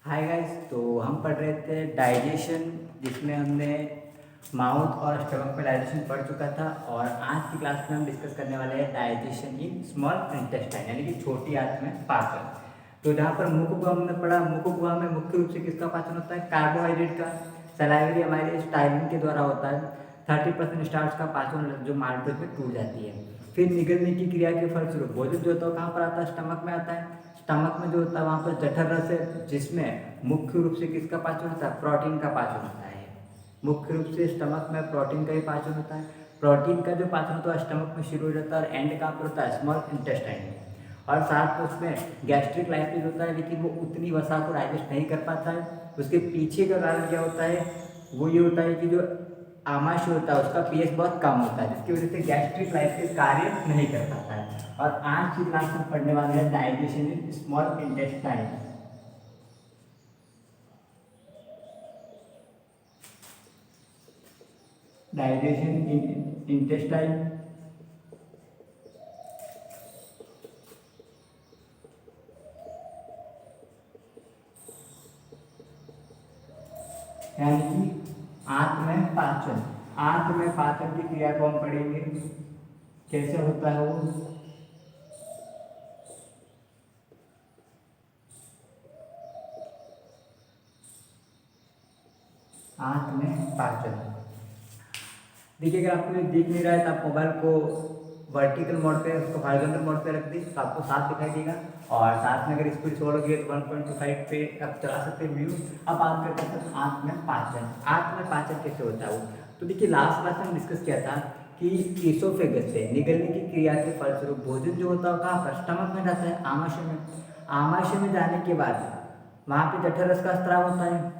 Hi guys. तो हम पढ़ रहे थे डाइजेशन, जिसमें हमने माउथ और स्टमक में डाइजेशन पढ़ चुका था। और आज की क्लास में हम डिस्कस करने वाले हैं डाइजेशन इन स्मॉल इंटेस्टाइन, यानी कि छोटी आंत में पाचन। तो जहाँ पर मुख गुहा हमने पढ़ा, मुख गुहा में मुख्य रूप से किसका पाचन होता है? कार्बोहाइड्रेट का। सलाइवरी अमाइलेज टाइमिंग के द्वारा होता है। 30% स्टार्च का पाचन जो माइटोज में टूट जाती है। फिर निगलने की क्रिया के फलस्वरूप भोजन जो होता है कहाँ पर आता है? स्टमक में आता है। स्टमक में जो होता है वहाँ पर जठर रस है, जिसमें मुख्य रूप से किसका पाचन होता है? प्रोटीन का पाचन होता है। मुख्य रूप से स्टमक में प्रोटीन का ही पाचन होता है। प्रोटीन का जो पाचन होता है स्टमक में शुरू हो जाता है और एंड कहाँ पर होता है? स्मॉल इंटेस्टाइन में। और साथ में उसमें गैस्ट्रिक लाइपेज होता है, लेकिन वो उतनी वसा को डाइजेस्ट नहीं कर पाता है। उसके पीछे का कारण क्या होता है? वो ये होता है कि जो आमाशय होता है उसका पीएच बहुत कम होता है, जिसकी वजह से गैस्ट्रिक लाइपेज कार्य नहीं कर पाता है। और आज की क्लास में पढ़ने वाले हैं digestion in small intestine. Digestion in intestine यानी कि आंत में पाचन। आंत में पाचन की क्रिया को हम पढ़ेंगे, कैसे होता है वो। आंत में पाचन। देखिए, अगर आपको ये दिख नहीं रहा है तो आप मोबाइल को वर्टिकल मोड पे, उसको हॉरिजॉन्टल मोड पे रख दी तो आपको साफ दिखाई देगा। और साथ में अगर स्पीड छोड़ोगे तो 1.25 पे आप चला सकते हैं व्यू। अब बात करते हैं आंत में पाचन। आंत में पाचन कैसे होता है वो। तो देखिए, लास्ट क्लास में हम डिस्कस किया था कि ईसोफेगस से निगलने की क्रिया के फलस्वरूप भोजन जो होता है कहाँ पर? स्टमक में जाता है, आमाशय में। आमाशय में जाने के बाद वहाँ पे जठर रस का स्त्राव होता है,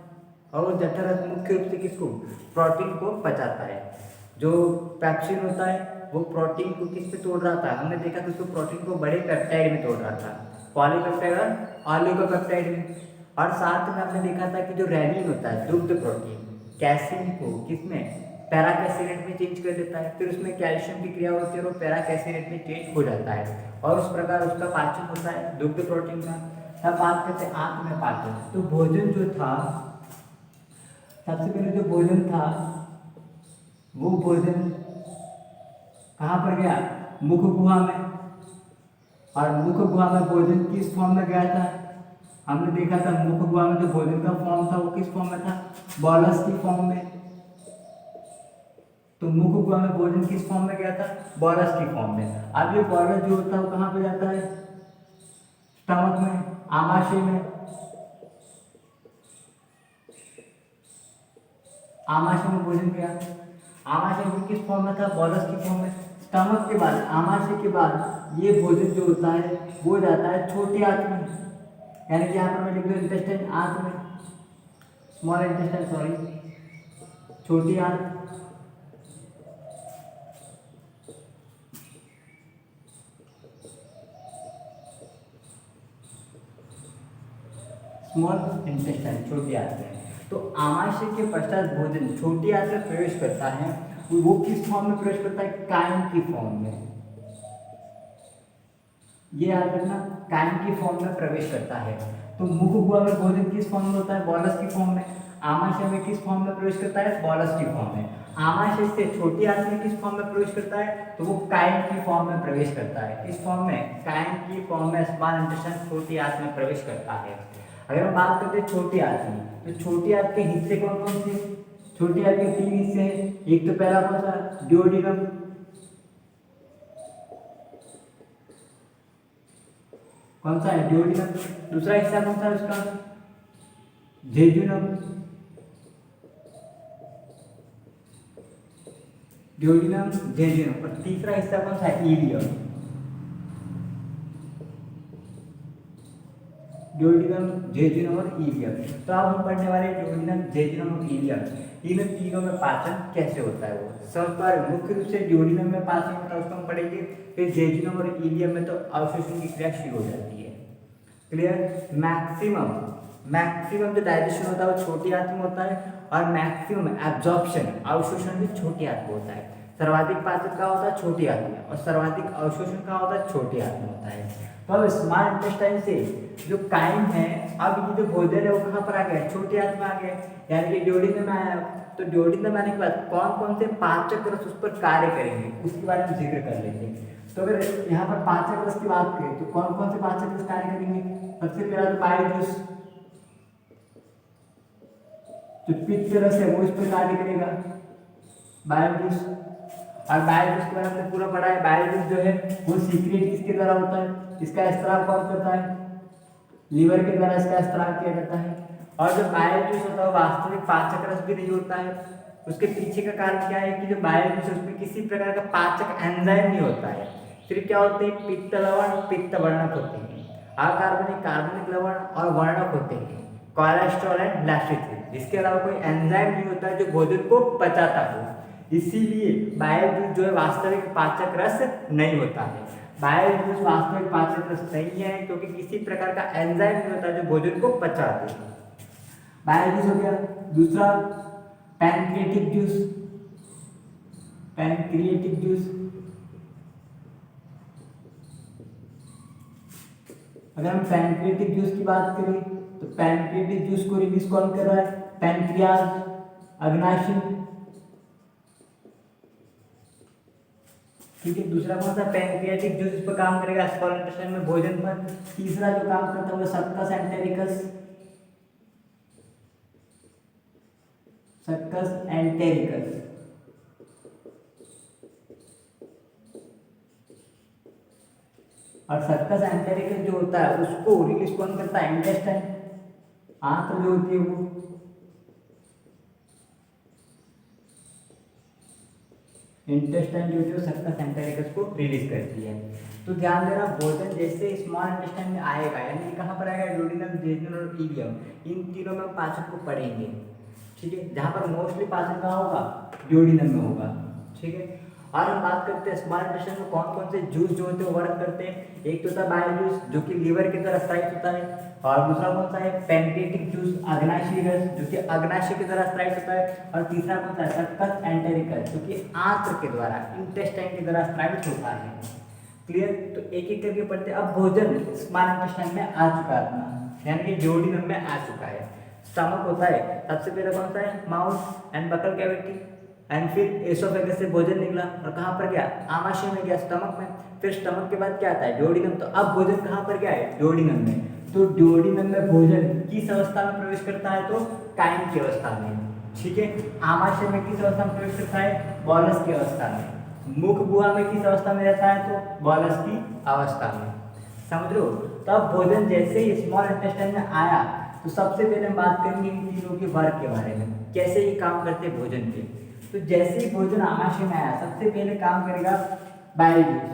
और वो जठर रस मुख्य रूप से किसको? प्रोटीन को पचाता है। जो पैप्सिन होता है वो प्रोटीन को किस पे तोड़ रहा था? हमने देखा था उसको प्रोटीन को बड़े पेप्टाइड में तोड़ रहा था, पॉलीपेप्टाइड और ऑलिगोपेप्टाइड में। और साथ में हमने देखा था कि जो रेनिन होता है, दुग्ध प्रोटीन, कैसीन को किसमें? पैराकैसिनेट में चेंज कर देता है। फिर उसमें कैल्शियम की क्रिया होती है और वो पैराकैसिनेट में चेंज हो जाता है, और उस प्रकार उसका पाचन होता है दुग्ध प्रोटीन का। तब बात करते हैं आंत में पाचन। तो भोजन जो था, सबसे पहले जो भोजन था वो भोजन कहाँ पर गया? मुख गुहा में। और मुख गुहा में भोजन किस फॉर्म में गया था? हमने देखा था मुख गुहा में जो भोजन का फॉर्म था वो किस फॉर्म में था? बॉलस की फॉर्म में। तो मुख गुहा में भोजन किस फॉर्म में गया था? बॉलस की फॉर्म में। अब ये बॉलस जो होता है वो कहाँ पे जाता है? स्टमक में, आमाशय में। आमाशय में भोजन गया। आमाशय में किस फॉर्म में था? बॉलस की फॉर्म में। स्टमक के बाद, आमाशय के बाद ये भोजन जो होता है वो जाता है छोटी आंत में, यानी कि यहाँ पर मैं लिख दूँ इंटेस्टाइन आंत में, स्मॉल इंटेस्टाइन, सॉरी, छोटी आंत। स्मॉल इंटेस्टाइन, छोटी आंत में। तो आमाशय के पश्चात भोजन छोटी आंत में प्रवेश करता है। वो किस फॉर्म में प्रवेश करता है? काइम की फॉर्म में। ये याद रखना, काइम की फॉर्म में प्रवेश करता है। तो मुख गुहा में भोजन किस फॉर्म में होता है? बॉलस की फॉर्म में। आमाशय में किस फॉर्म में प्रवेश करता है? बॉलस की फॉर्म में। आमाशय से छोटी आंत में किस फॉर्म में प्रवेश करता है? तो वो काइम की फॉर्म में प्रवेश करता है। किस फॉर्म में? काइम की फॉर्म में स्मॉल इंटेस्टाइन छोटी आंत में प्रवेश करता है। अगर हम बात करते हैं छोटी आंत की, तो छोटी आंत के हिस्से कौन कौन से? छोटी आंत के 3 हिस्से हैं। एक तो पहला कौन सा? ड्यूओडिनम। कौन सा है? ड्यूओडिनम। दूसरा हिस्सा कौन सा है उसका? जेजुनम। ड्यूओडिनम, जेजुनम। और तीसरा हिस्सा कौन सा है? इलियम। ड्यूओडिनम, जेजुनम और इलियम। तो अब हम पढ़ने वाले ड्यूओडिनम, जेजुनम और इलियम, इन तीनों में पाचन कैसे होता है वो। सब पर मुख्य रूप से ड्यूओडिनम में पाचन होता है, उसको हम पढ़ेंगे। फिर जेजुनम और इलियम में तो अवशोषण की क्रिया शुरू हो जाती है। क्लियर? मैक्सिमम मैक्सिमम जो डाइजेशन होता है वो छोटी आंत में होता है, और मैक्सिमम एब्जॉर्प्शन, अवशोषण भी छोटी आंत में होता है। सर्वाधिक पाचक कहाँ होता है? छोटी आंत में। और सर्वाधिक अवशोषण कहाँ होता है? छोटी आंत में होता है। तो अब स्मॉल इंटेस्टाइन से जो काइम है, अब ये जो भोजन है वो कहाँ पर आ गया? छोटी आंत में आ गया, यानी कि ड्यूोडेनम में आया। तो ड्यूोडेनम में आने के बाद कौन कौन से पाचक रस उस पर कार्य करेंगे उसके बारे में जिक्र कर लेंगे। तो अगर यहाँ पर पाचक रस की बात करें तो कौन कौन से पाचक रस कार्य करेंगे? सबसे पहला तो बाइल जूस, जो पित्त रस है वो इस पर कार्य करेगा, बाइल जूस। और बाइल जूस के बारे में पूरा पढ़ा है। बाइल जूस जो है वो सीक्रेट किसके द्वारा होता है? इसका स्त्राव कौन करता है? लीवर के द्वारा इसका स्त्राव किया जाता है। और जो बाइल जूस होता है वास्तविक पाचक रस भी नहीं होता है। उसके पीछे का कारण क्या है कि जो बाइल जूस है उसमें किसी प्रकार का पाचक एंजाइम नहीं होता है। सिर्फ क्या होते हैं? पित्त लवण, पित्त वर्णक होते हैं, अकार्बनिक, कार्बनिक लवण और वर्णक होते हैं, कोलेस्ट्रॉल एंड लैक्टोज, जिसके अलावा कोई एंजाइम नहीं होता है जो भोजन को पचाता हो। इसीलिए बाइल जूस जो है वास्तविक पाचक रस नहीं होता है। बाइल जूस वास्तविक पाचक रस नहीं है क्योंकि किसी प्रकार का एंजाइम नहीं होता जो भोजन को पचाते हैं। बाइल जूस हो गया। दूसरा पैनक्रियाटिक जूस, पैनक्रियाटिक जूस। अगर हम पैनक्रियाटिक जूस की बात करें तो पैनक्रियाटिक जूस को रिलीज कौन कर रहा है? पैनक्रियाज, अग्नाशय। ठीक है। दूसरा कौन सा? पैनक्रियाटिक जूस इस पर काम करेगा स्मॉल इंटेस्टाइन में भोजन पर। तीसरा जो काम करता है वो सक्कस एंटेरिकस, सक्कस एंटेरिकस। और सक्कस एंटेरिकस जो होता है उसको रिलीज कौन करता है? इंटेस्टाइन, आंत जो होती है वो। इंटेस्टाइन जो है सक्कस एंटेरिकस को रिलीज करती है। तो ध्यान देना, भोजन जैसे स्मॉल इंटेस्टाइन में आएगा, यानी कि कहाँ पर आएगा? ड्यूोडेनम, जेजुनम और इलियम, इन तीनों में पाचन को पढ़ेंगे। ठीक है। जहाँ पर मोस्टली पाचन कहाँ होगा? ड्यूोडेनम में होगा। ठीक है। और हम बात करते हैं स्मॉल इंटेस्टाइन में कौन कौन से जूस जो होते हैं वर्क करते हैं। एक तो होता है बाइल जूस जो कि लीवर की तरह स्ट्राइक होता है, और दूसरा कौन सा है? पैनक्रियाटिक जूस, अग्नाशयी रस जो कि अग्नाशय की तरह स्ट्राइक होता है, और तीसरा कौन सा है? सक्कस एंटेरिकस जो कि आंत्र के द्वारा, इंटेस्टाइन की तरह स्ट्राइक होता है। क्लियर? तो एक एक करके पढ़ते हैं। अब भोजन स्मॉल इंटेस्टाइन में आ चुका है अपना, यानी कि ड्यूोडेनम में आ चुका है। स्टमक होता है, सबसे पहले कौन सा है? Mouth and buccal cavity, and फिर एसोफेगस से भोजन निकला और कहाँ पर गया? आमाशय में गया, स्टमक में। फिर स्टमक के बाद क्या आता है? ड्यूोडेनम। तो अब भोजन कहाँ पर गया है? ड्यूोडेनम में। तो ड्यूोडेनम में भोजन किस अवस्था में प्रवेश करता है? तो काइम की अवस्था में। ठीक है। आमाशय में किस अवस्था में प्रवेश करता है? बॉलस की अवस्था में। मुख गुहा में किस अवस्था में रहता है? तो बॉलस की अवस्था में। समझ लो। तो अब भोजन जैसे ही स्मॉल इंटेस्टाइन में आया तो सबसे पहले हम बात करेंगे इन तीनों के वर्क के बारे में, कैसे ये काम करते हैं भोजन पे। तो जैसे ही भोजन आमाशय में आया सबसे पहले काम करेगा बाइल जूस।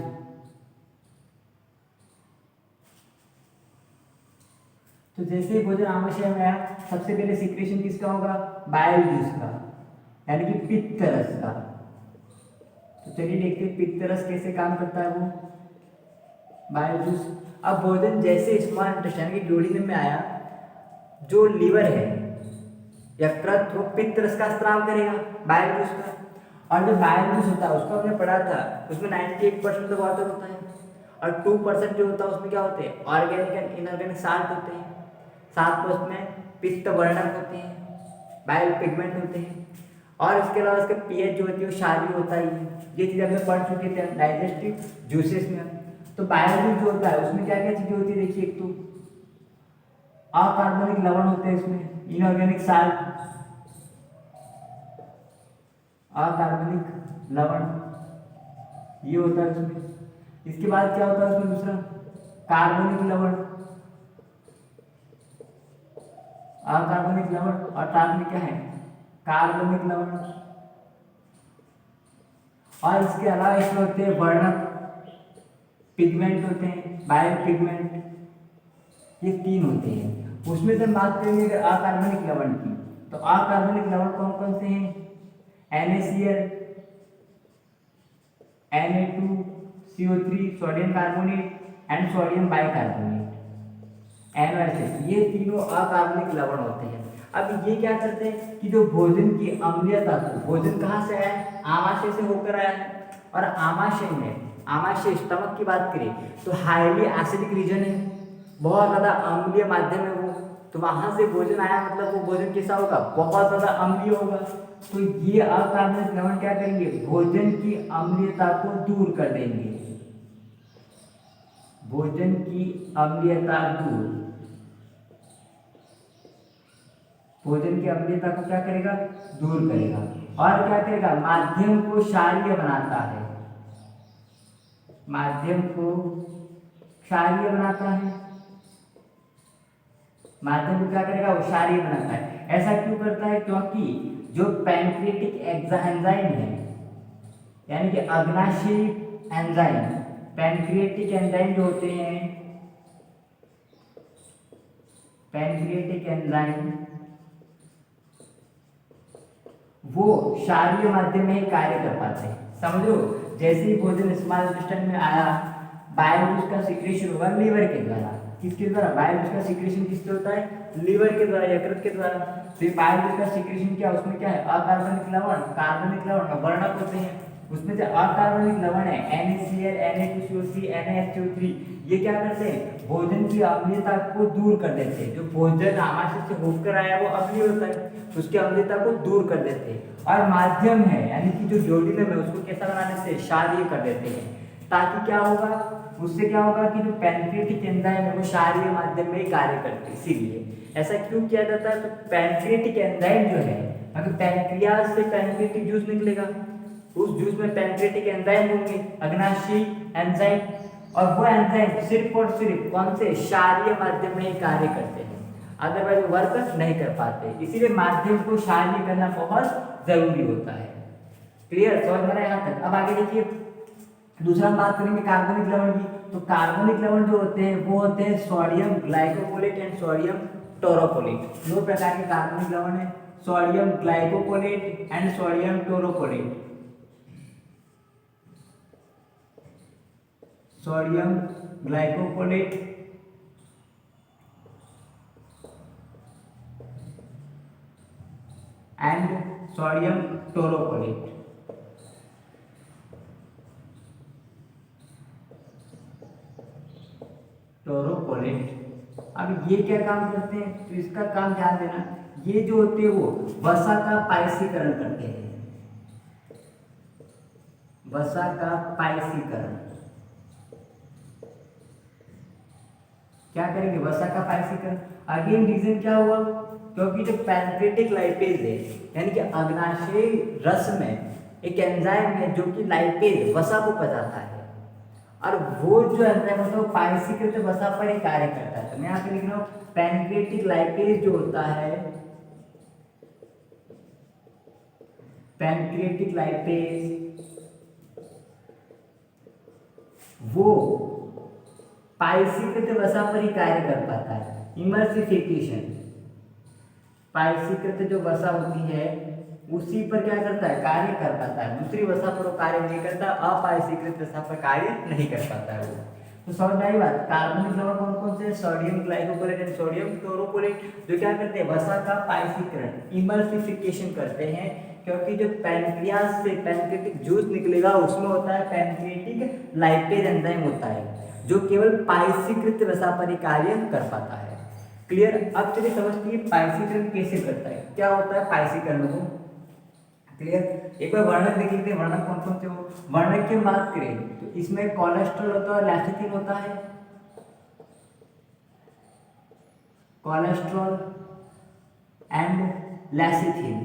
तो जैसे ही भोजन आमाशय में आया सबसे पहले सिक्रेशन किसका होगा? बाइल जूस का, यानी कि पित्त रस का। तो चलिए देखते हैं पित्त रस कैसे काम करता है वो, बाइल जूस। अब भोजन जैसे स्मॉल इंटेस्टाइन की ड्यूोडेनम में आया, जो लीवर है यकृत वो पित्त रस का स्त्राव करेगा बाइल जूस का। और जो बाइल जूस होता है उसको हमने पढ़ा था, उसमें 98% तो वाटर होता है, और 2% जो होता है उसमें क्या होते हैं? ऑर्गेनिक एंड इनऑर्गेनिक साल्ट होते हैं। साथ में उसमें पित्त वर्णक होते हैं, बाइल पिगमेंट होते हैं, और इसके अलावा इसका पीएच जो होती है वो क्षारीय होता है। ये चीज़ हमने पढ़ चुके थे डाइजेस्टिव जूसेस में। तो बाइल जूस जो होता है उसमें क्या क्या चीज़ें होती है? देखिए, एक तो अकार्बनिक लवण होते हैं इसमें, इनऑर्गेनिक साल्ट, अकार्बनिक लवण ये होता है उसमें। इसके बाद क्या होता है उसमें? दूसरा कार्बनिक लवण, अकार्बनिक लवण, और साथ में क्या है? कार्बनिक लवण। और इसके अलावा इसमें होते हैं वर्णक, पिगमेंट होते हैं, बाइल पिगमेंट, ये 3 होते हैं। उसमें से हम बात करेंगे अगर अकार्बनिक लवण की, तो अकार्बनिक लवण कौन कौन से हैं? NaCl, Na2CO3, sodium carbonate and sodium bicarbonate, NaOH, ये तीनों अकार्बनिक लवण होते हैं। अब ये क्या करते हैं कि जो भोजन की अम्लीयता को, भोजन कहाँ से आया है, आमाशय से होकर आया है, और आमाशय में, आमाशय स्टमक की बात करें तो हाईली एसिडिक रीजन है, बहुत ज़्यादा अम्लीय माध्यम है वो, तो वहाँ से भोजन आया मतलब वो भोजन कैसा होगा, बहुत ज़्यादा अम्लीय होगा। तो ये अकार्बनिक लवण क्या करेंगे, भोजन की अम्लीयता को दूर कर देंगे, भोजन की अम्लीयता दूर, भोजन की अम्लीयता को क्या करेगा, दूर करेगा। और क्या करेगा, माध्यम को क्षारीय बनाता है, माध्यम को क्षारीय बनाता है, माध्यम को क्या करेगा, वो क्षारीय बनाता है। ऐसा क्यों करता है, क्योंकि जो पैंक्रियाटिक एंजाइम है, यानी कि अग्नाशयी एंजाइम, पैंक्रियाटिक एंजाइम जो होते हैं, पैंक्रियाटिक एंजाइम वो क्षारीय माध्यम में ही कार्य कर पाते हैं। समझो, जैसे ही भोजन स्मॉल इंटेस्टाइन में आया, बाइल उसका सिक्रेशन होगा लीवर के द्वारा, किसके द्वारा, बाइल उसका सिक्रेशन किससे होता है, लीवर के द्वारा, यकृत के द्वारा। तो बाइल उसका सिक्रेशन क्या, उसमें क्या है, अकार्बनिक लवण, कार्बनिक लवण वर्णक होते हैं, उसमें से अकार्बनिक लवण है NaCl, Na2CO3, NaHCO3, ये क्या करते हैं, भोजन की अम्लीयता को दूर कर देते हैं। जो भोजन आमाशय से होकर आया वो अम्लीय होता है, उसकी अम्लीयता को दूर कर देते हैं। और माध्यम है यानी कि जो ड्यूडेनम है उसको कैसा बना देते हैं, क्षारीय कर देते हैं, ताकि क्या होगा, उससे क्या होगा कि जो पैंक्रियाटिक एंजाइम है वो क्षारीय माध्यम में ही कार्य करते हैं। इसीलिए ऐसा क्यों किया जाता है, तो पैंक्रियाटिक एंजाइम जो है, अगर पैंक्रियाज से पैंक्रियाटिक जूस निकलेगा, उस जूस में पैंक्रियाटिक एंजाइम होंगे, अग्नाशयी एंजाइम, और वो एंजाइम सिर्फ और सिर्फ कौन से, क्षारीय माध्यम में ही कार्य करते हैं, अदरवाइज वर्क नहीं कर पाते। इसीलिए माध्यम को क्षारीय करना बहुत जरूरी होता है। क्लियर, समझ में आया यहाँ तक। अब आगे देखिए, दूसरा बात करेंगे कार्बनिक लवण की। तो कार्बनिक लवण जो होते हैं वो होते हैं sodium glycocholate and sodium taurocholate. दो प्रकार के कार्बनिक लवण है, sodium glycocholate and sodium taurocholate. Sodium glycocholate and sodium taurocholate. Taurocholate, अब ये क्या काम करते हैं, तो इसका काम ध्यान देना, ये जो होते हैं वो वसा का पायसीकरण करते हैं, वसा का पायसीकरण। क्या करेंगे, वसा का पायसीकरण। अगेन रीजन क्या हुआ, क्योंकि जो पैंक्रियाटिक लाइपेज है, यानी कि अग्नाशय रस में एक एंजाइम है जो कि लाइपेज वसा को पचाता है, और वो जो एंजाइम होता है वो पायसीकृत वसा पर ही कार्य करता है। तो मैं यहाँ पे लिख रहा हूँ, पैंक्रियाटिक लाइपेज जो होता है, पैंक्रियाटिक लाइपेज वो पायसीकृत वसा पर ही कार्य कर पाता है, इमल्सिफिकेशन। पायसीकृत जो वसा होती है उसी पर क्या करता है, कार्य कर पाता है, दूसरी वसा पर वो कार्य नहीं करता, अपायसीकृत वसा पर कार्य नहीं कर पाता है वो। तो समझ में आई बात। कार्बनिक लवण कौन कौन से, सोडियम ग्लाइकोपोलेट एंड सोडियम टोरोपोलेट, जो क्या करते हैं, वसा का पायसीकरण, इमल्सिफिकेशन करते हैं, क्योंकि जो पैंक्रियाज से पैंक्रियाटिक जूस निकलेगा उसमें होता है पैंक्रियाटिक लाइपेज एंजाइम होता है, जो केवल पायसीकृत वसा पर ही कार्य कर पाता है। क्लियर। अब चलिए समझते हैं पायसीकरण कैसे करता है, क्या होता है पायसीकरण को। क्लियर, एक बार वर्णक देख लेते हैं, वर्णक कौन कौन से हो। वर्णक की बात करें तो इसमें कोलेस्ट्रॉल होता है, लैक्टिन होता है, कोलेस्ट्रॉल एंड लैसिथिन।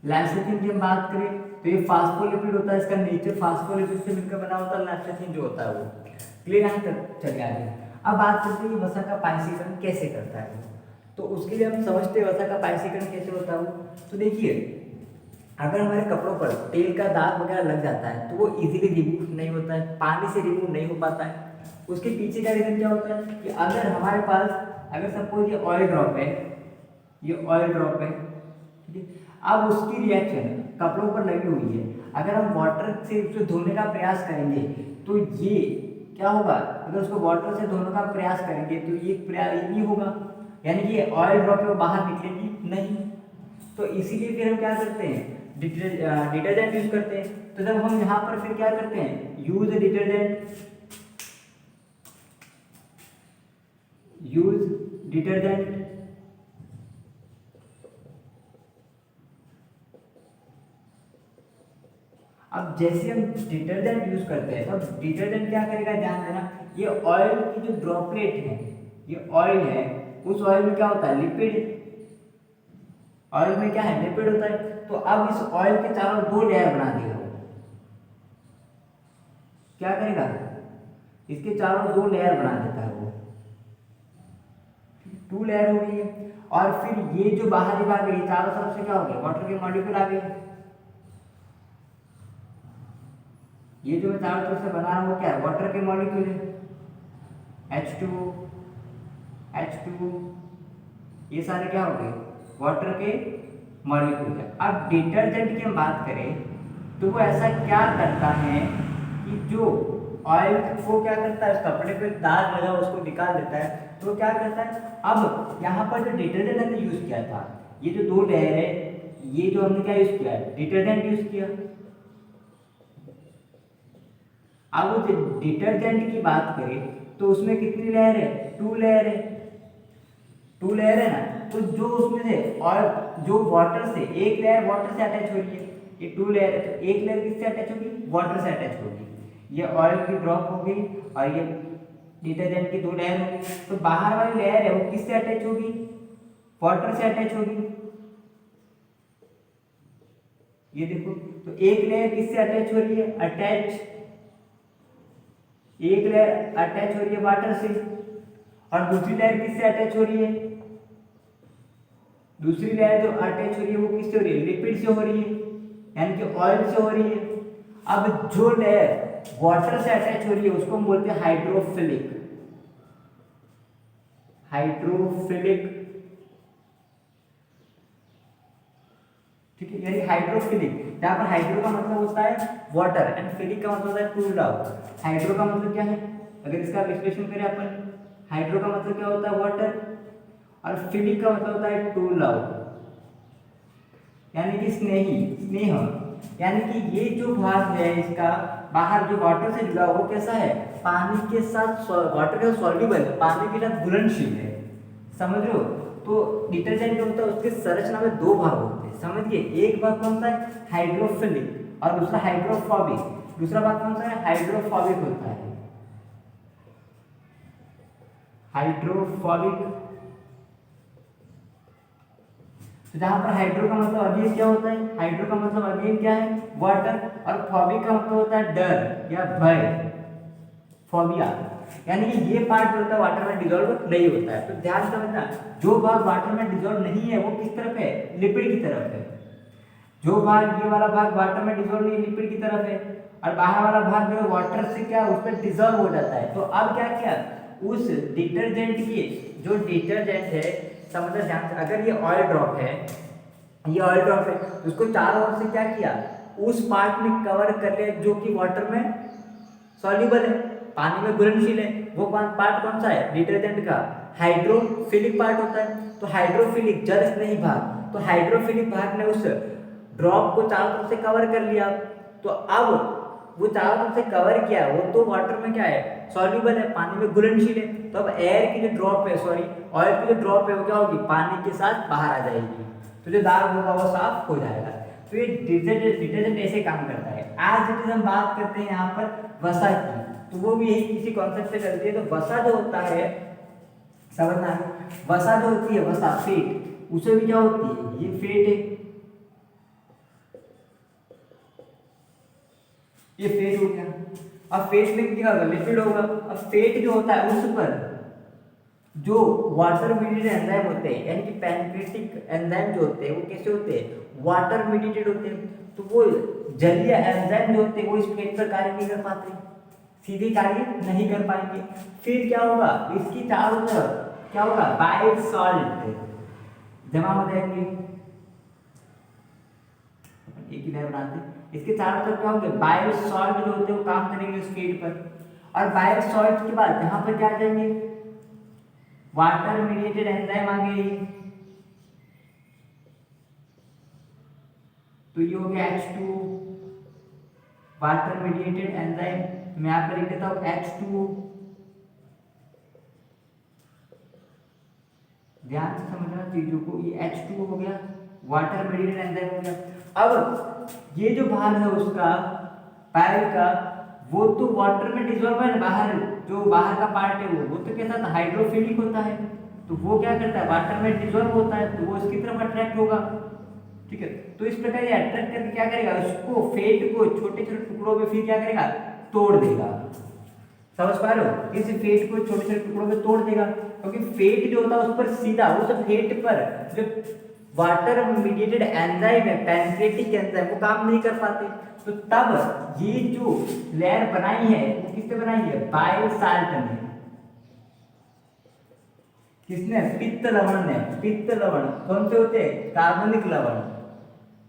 लैसिथिन की हम बात करें तो ये फास्फोलिपिड होता है, इसका नेचर फास्फोलिपिड से मिलकर बना होता है, लैसिथिन जो होता है वो। क्लियर, यहाँ तक चलिए आगे। अब बात करते हैं वसा का पायसीकरण कैसे करता है। तो उसके लिए हम समझते हैं वसा का पायसीकरण कैसे होता है। तो देखिए, अगर हमारे कपड़ों पर तेल का दाग वगैरह लग जाता है तो वो इजीली रिमूव नहीं होता है, पानी से रिमूव नहीं हो पाता है। उसके पीछे का रीजन क्या होता है कि अगर हमारे पास, अगर सपोज ये ऑयल ड्रॉप है, ये ऑयल ड्रॉप है, ठीक है, अब उसकी रिएक्शन कपड़ों पर लगी हुई है, अगर हम वाटर से उसे धोने का प्रयास करेंगे तो ये क्या होगा, अगर उसको वाटर से धोने का प्रयास करेंगे तो ये प्रयास नहीं होगा, यानी कि ऑयल ड्रॉप है वो बाहर निकलेगी नहीं। तो इसीलिए फिर हम क्या करते हैं, डिटर्जेंट यूज करते हैं। तो जब हम यहाँ पर फिर क्या करते हैं, यूज डिटर्जेंट। अब जैसे हम डिटर्जेंट यूज करते हैं तो डिटर्जेंट क्या करेगा, ध्यान देना, ये ऑयल की जो ड्रॉपलेट है, ये ऑयल है, उस ऑयल में क्या होता है, लिपिड। ऑयल में क्या है, लिपिड होता है। तो अब इस ऑयल के चारों दो लेयर बना देगा वो। क्या करेगा, इसके चारों दो लेयर बना देता है वो, 2 लेयर हो गई है। और फिर ये जो बाहरी भाग है, चारों तरफ से क्या हो गया, वाटर के मॉलिक्यूल आ गए। ये जो मैं चारों तरफ से बना रहा हूँ क्या है, वाटर के मॉलिक्यूल है, H2, H2, ये सारे क्या हो गए, वाटर के मॉलिक्यूल है। अब डिटर्जेंट की हम बात करें तो वो ऐसा क्या करता है कि जो ऑयल को क्या करता है, उस कपड़े पे दाग लगा उसको निकाल देता है। तो क्या करता है, अब यहाँ पर जो डिटर्जेंट हमने यूज किया था, ये जो 2 लेयर है, ये जो हमने क्या यूज किया है, डिटर्जेंट यूज किया। अब उस डिटर्जेंट की बात करें तो उसमें कितनी लेयर है, 2 लेयर है, 2 लेयर है ना। तो जो उसमें से और जो वाटर से, एक लेयर वाटर से अटैच हो रही है, ये 2 लेयर है, तो एक लेयर किससे अटैच होगी, वाटर से अटैच होगी। ये ऑयल की ड्रॉप हो गई और ये डिटर्जेंट की 2 लेयर होगी। तो बाहर वाली लेयर है वो किससे अटैच होगी, वाटर से अटैच होगी। ये देखो, तो एक लेयर किससे अटैच हो रही है, एक लेयर अटैच हो रही है वाटर से, और दूसरी लेयर किससे अटैच हो रही है, दूसरी लेयर जो अटैच हो रही है वो किससे हो रही है, लिपिड से हो रही है, यानी कि ऑयल से हो रही है। अब जो लेयर वाटर से अटैच हो रही है उसको हम बोलते हैं हाइड्रोफिलिक, ठीक है, यानी हाइड्रोफिलिक। जहां पर हाइड्रो का मतलब होता है वाटर एंड फिलिक का मतलब होता है टू लव। हाइड्रो का मतलब क्या है, अगर इसका विश्लेषण करें अपन, हाइड्रो का मतलब क्या होता है, वाटर, और फिलिक का मतलब होता है टू लव, यानी कि स्नेह। यानी कि ये जो भाग है इसका बाहर जो वाटर से जुड़ा वो कैसा है, पानी के साथ, वाटर का सॉल्युबल, पानी के साथ घुलनशील है, समझ रहे हो। तो डिटर्जेंट जो होता है उसके संरचना में 2 भाग होते हैं, समझिए। एक भाग कौन सा है, हाइड्रोफिलिक, और दूसरा हाइड्रोफोबिक। दूसरा भाग कौन सा है, हाइड्रोफोबिक होता है, हाइड्रोफोबिक। तो जहां पर हाइड्रो का मतलब अगेन क्या होता है, हाइड्रो का मतलब अगेन क्या है, वाटर, और फॉबिक का मतलब होता है डर या भय, फोबिया। यानी कि ये पार्ट जो होता है वाटर में डिसॉल्व नहीं होता है। तो ध्यान समझना, जो भाग वाटर में डिसॉल्व नहीं है वो किस तरफ है, लिपिड की तरफ है। जो भाग, ये वाला भाग वाटर में डिसॉल्व नहीं, लिपिड की तरफ है, और बाहर वाला भाग जो वाटर से क्या उस पर डिसॉल्व हो जाता है। तो अब क्या किया, उस डिटर्जेंट की, जो डिटर्जेंट है, समझना ध्यान से, अगर ये ऑयल ड्रॉप है, ये ऑयल ड्रॉप है, तो उसको चारों ओर से क्या किया, उस पार्ट में कवर कर लिया जो कि वाटर में सॉल्युबल है, पानी में घुलनशील है। वो पार्ट कौन सा है, डिटर्जेंट का हाइड्रोफिलिक पार्ट होता है। तो हाइड्रोफिलिक, जल स्नेही भाग, तो हाइड्रोफिलिक भाग ने उस ड्रॉप को चारों तरफ से कवर कर लिया। तो अब वो चारों तरफ से कवर किया, वो तो वाटर में क्या है, सॉल्युबल है, पानी में घुलनशील है। तो अब एयर की जो ड्रॉप है, सॉरी ऑयल की जो ड्रॉप है वो क्या होगी, पानी के साथ बाहर आ जाएगी, तो जो दाग होगा वो साफ हो जाएगा। तो ये डिटर्जेंट ऐसे काम करता है। आज जब हम बात करते हैं यहाँ पर वसा की, तो वो भी यही किसी कॉन्सेप्ट से करती है। तो वसा जो होता है, समझना, वसा जो होती है, वसा फेट, उसे भी क्या होती है, ये फेट है, ये फेट हो गया। अब फेट में क्या होगा, लिपिड होगा। अब फेट जो होता है उस पर जो वाटर मीडिएटेड एंजाइम होते हैं, यानी कि पैनक्रियाटिक एंजाइम जो होते हैं वो कैसे होते हैं, वाटर मीडिएटेड होते हैं। तो वो जलीय एंजाइम जो होते हैं वो इस फेट पर कार्य नहीं कर पाते, सीधे कार्य नहीं कर पाएंगे। फिर क्या होगा, इसकी चारों तरफ क्या होगा, बाइल सॉल्ट जमा हो जाएंगे, एक ही लेयर बनाते हैं। इसके चारों तरफ क्या होंगे, बाइल सॉल्ट जो होते हैं वो काम करेंगे उस फीड पर। और बाइल सॉल्ट के बाद यहाँ पर क्या आ जाएंगे, वाटर मीडिएटेड एंजाइम आ गई, तो ये हो गया H2 वाटर मीडिएटेड एंजाइम। मैं यहाँ पर लिख देता हूँ H2, ध्यान से समझना चीजों को, ये H2 हो गया वाटर मीडिएटेड एंजाइम हो गया। अब ये जो भाग है उसका पाइल का, वो तो वाटर में डिसॉल्व है, बाहर जो बाहर का पार्ट है वो तो कैसा था, हाइड्रोफिलिक होता है, तो वो क्या करता है वाटर में डिसॉल्व होता है, तो वो इसकी तरफ अट्रैक्ट होगा, ठीक है। तो इस प्रकार ये अट्रैक्ट करके क्या करेगा, उसको फेट को छोटे छोटे टुकड़ों में फिर क्या करेगा, तोड़ देगा। समझ पा रहे हो, इस फेट को छोटे छोटे टुकड़ों में तोड़ देगा, क्योंकि फेट जो होता है उस पर सीधा उस फेट पर जो वाटर मीडिएटेड एंजाइम है, पैनक्रियाटिक एंजाइम, वो काम नहीं कर पाते। तो तब ये जो लेयर बनाई है वो किससे बनाई है, बाइल साल्ट ने। किसने, पित्त लवण ने। पित्त लवण कौन से होते हैं, कार्बनिक लवण,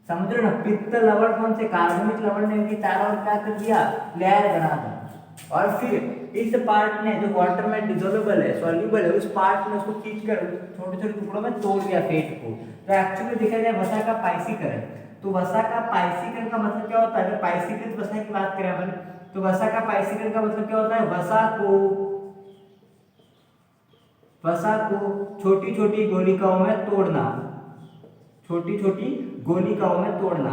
समझ रहे हो ना, पित्त लवण कौन से, कार्बनिक लवण ने उनकी चारों ओर क्या कर दिया, लेयर बना दी। और फिर इस पार्ट ने जो वाटर में डिसोल्युबल है, सॉल्युबल है, उस पार्ट में उसको खींचकर छोटे छोटे टुकड़ों में तोड़ दिया फेट को। तो एक्चुअली देखा जाए वसा का पाइसीकरण, तो वसा का पाइसीकरण का मतलब क्या होता है, अगर पाइसीकृत वसा की बात करें अपन, तो वसा का पाइसीकरण का मतलब क्या होता है, वसा को छोटी छोटी गोलिकाओं में तोड़ना, छोटी छोटी गोलिकाओं में तोड़ना।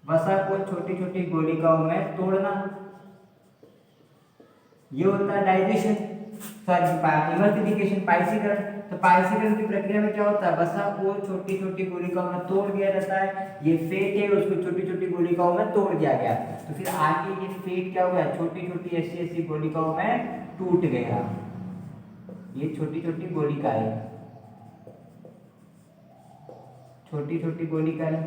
वसा को छोटी छोटी गोलिकाओं में तोड़ना, ये होता है डाइजेशन, सॉरी इमल्सिफिकेशन, पाइसीकरण। तो पाइसीकरण की प्रक्रिया में क्या होता है, वसा को छोटी छोटी गोलिकाओं में तोड़ दिया जाता है, ये फेट है उसको छोटी छोटी गोलिकाओं में तोड़ दिया गया, तो फिर आगे ये फेट क्या हो गया, छोटी छोटी ऐसी ऐसी गोलिकाओं में टूट गया, ये छोटी छोटी गोलिकाएं, छोटी छोटी गोलिकाएं।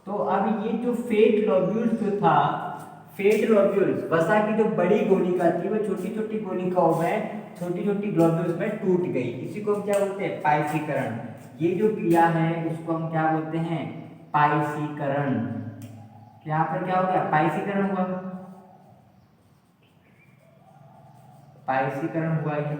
तो अब ये जो फेट लोब्यूल्स जो था, फेट लोब्यूल्स वसा की जो बड़ी गोलिका थी वो छोटी छोटी गोलिकाओं में, छोटी छोटी ग्लोब्यूल्स में टूट गई, इसी को हम क्या बोलते हैं, पाइसीकरण। ये जो क्रिया है उसको हम क्या बोलते हैं, पाइसीकरण। यहाँ पर क्या हो गया, पाइसीकरण हुआ, पाइसीकरण हुआ, ये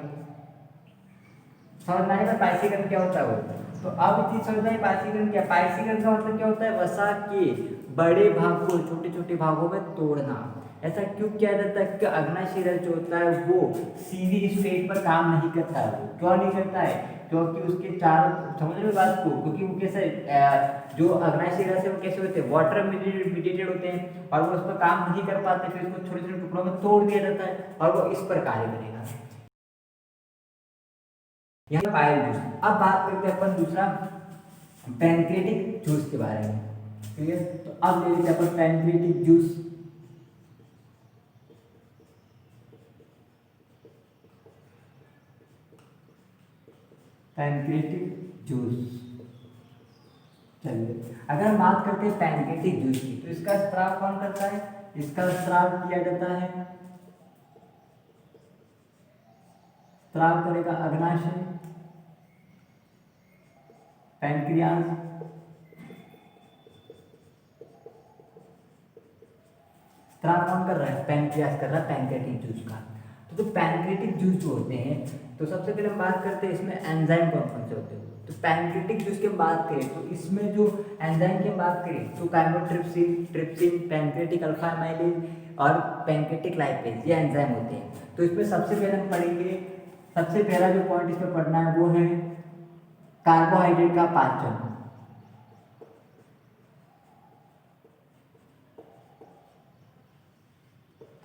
समझ में आएगा पाइसीकरण क्या होता है वो। तो अब चीज समझ में, पाइसीकरण क्या, पाइसीकरण का मतलब क्या होता है, वसा के बड़े भाग को छोटे छोटे भागों में तोड़ना। ऐसा क्यों किया जाता है, क्योंकि अग्नाशिरा जो होता है वो सीधी इस फेट पर काम नहीं करता है। वो क्यों नहीं करता है, क्योंकि उसके चारों, समझ रहे हो बात को, क्योंकि वो कैसे जो अग्नाशिरा से वो कैसे होते हैं, वाटर मीडिएटेड होते हैं, और वो उस पर काम नहीं कर पाते, फिर उसको छोटे छोटे टुकड़ों में तोड़ दिया जाता है और वो इस पर कार्य करेगा। यहाँ पायल जूस। अब बात करते हैं अपन दूसरा पैनक्रियाटिक जूस के बारे में, ठीक है। तो अब ले लेते हैं अपन पैनक्रियाटिक जूस। पैनक्रियाटिक जूस, चलिए अगर हम बात करते हैं पैनक्रियाटिक जूस की, तो इसका स्राव कौन करता है, इसका स्राव किया जाता है, स्राव करेगा अग्नाशय, पैनक्रियाज, स्राव कौन कर रहा है, पैनक्रियाज कर रहा है पैनक्रियाटिक जूस का। तो जो पैनक्रियाटिक जूस जो होते हैं, तो सबसे पहले हम बात करते हैं इसमें एंजाइम कौन कौन से होते हैं। तो पैनक्रियाटिक जूस की हम बात करें तो इसमें जो एंजाइम की हम बात करें तो chymotrypsin, trypsin, pancreatic alpha amylase और पैनक्रियाटिक लाइपेज, ये एंजाइम होते हैं। तो इसमें सबसे पहले हम पढ़ेंगे, सबसे पहला जो पॉइंट इसमें पढ़ना है वो है कार्बोहाइड्रेट का पाचन।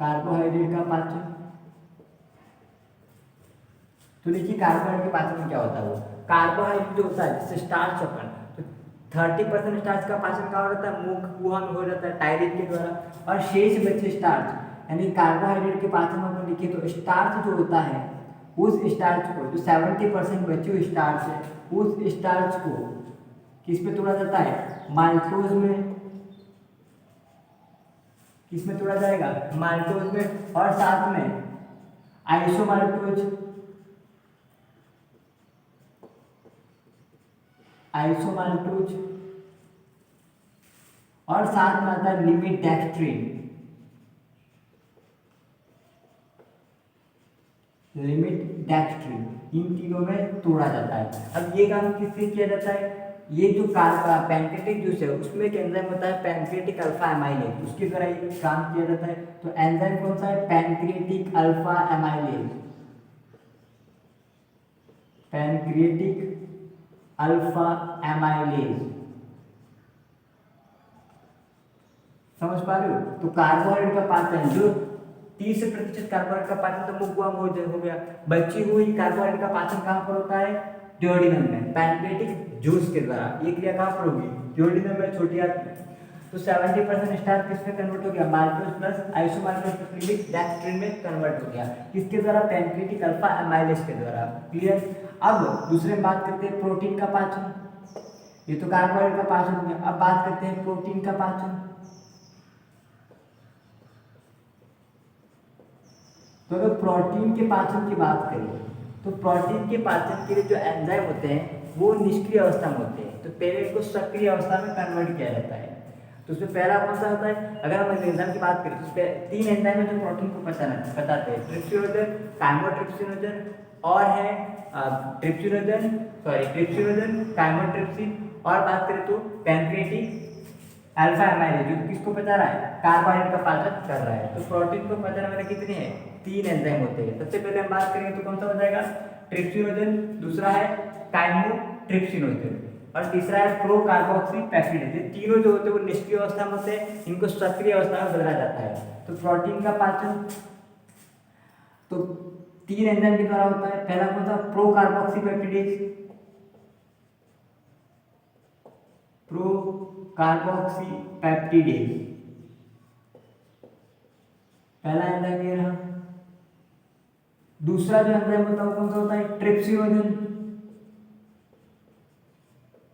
कार्बोहाइड्रेट का पाचन, तो देखिए कार्बोहाइड्रेट के पाचन में क्या होता है, वो कार्बोहाइड्रेट जो होता है जिससे स्टार्च अपन, तो 30% स्टार्च का पाचन कहाँ होता है, मुख कुआ में हो जाता है टायरिक के द्वारा, और शेष बचे स्टार्च। यानी कार्बोहाइड्रेट के पाचन में अपन देखिए तो स्टार्च जो होता है, उस स्टार्च को जो 70% बची हुई स्टार्च है, उस स्टार्च को किस में तोड़ा जाता है, माल्टोज में। किस में तोड़ा जाएगा, माल्टोज में, और साथ में आइसोमाल्टोज, आइसोमाल्टोज, और साथ में आता है लिमिडेक्स्ट्रिन। लिमिट डेक्स्ट्रिन, इन तीनों में तोड़ा जाता है। अब ये काम किससे किया जाता है, ये जो पैनक्रिएटिक जूस है उसमें एक एंजाइम होता है पैनक्रिएटिक अल्फा एमाइलेज, उसके द्वारा ये काम किया जाता है। तो एंजाइम कौन सा है, pancreatic alpha amylase, pancreatic alpha amylase, समझ पा रहे हो। तो कार्बोहाइड्रेट का पाचन जो 30% कार्बोहाइड्रेट का पाचन तो मुख गुआम हो गया, बची हुई कार्बोहाइड्रेट का पाचन कहाँ पर होता है, ड्यूओडेनम में, पैनक्रिएटिक जूस के द्वारा। ये क्रिया कहाँ पर होगी, ड्यूओडेनम में, छोटी आंत में। तो 70% स्टार्च किसमें कन्वर्ट हो गया, माल्टोज प्लस आइसोमाल्टोज डेक्स्ट्रिन में कन्वर्ट हो गया, किसके द्वारा, पैनक्रिएटिक अल्फा एमाइलेज के द्वारा। क्लियर। अब दूसरे में बात करते हैं प्रोटीन का पाचन, ये तो कार्बोहाइड्रेट का पाचन हो गया। अब बात करते हैं प्रोटीन का पाचन। तो अगर प्रोटीन के पाचन की बात करें तो प्रोटीन के पाचन के लिए जो एंजाइम होते हैं वो निष्क्रिय अवस्था में होते हैं, तो पहले इनको सक्रिय अवस्था में कन्वर्ट किया जाता है। तो उसमें पहला कौन सा होता है, अगर हम एंजाइम की बात करें तो 3 एंजाइम है जो प्रोटीन को बताते हैं, ट्रिप्सिनोजन, काइमोट्रिप्सिनोजन और है ट्रिप्सिनोजन, काइमोट्रिप्सिन, और बात करें तो पैनक्रिएटिक अल्फा एमाइलेज जो किसको बता रहा है, कार्बोहाइड्रेट का पाचन कर रहा है। तो प्रोटीन को पचाने वाले कितने हैं, 3 एंजाइम होते हैं। सबसे पहले हम बात करेंगे तो कौन सा हो जाएगा, ट्रिप्सिनोजन, दूसरा है काइमोट्रिप्सिनोजन और तीसरा है प्रोकार्बोक्सी पेप्टिडेज। ये तीनों जो होते हैं वो निष्क्रिय अवस्था में होते हैं, इनको सक्रिय अवस्था में बदला जाता है। तो प्रोटीन का पाचन तो 3 एंजाइम के द्वारा होता है। पहला कौन सा, प्रोकार्बोक्सी पेप्टिडेज, प्रोकार्बोक्सी पेप्टिडेज पहला एंजाइम ये रहा। दूसरा जो एंजाइम होता है वो कौन सा होता है, ट्रिप्सिनोजन,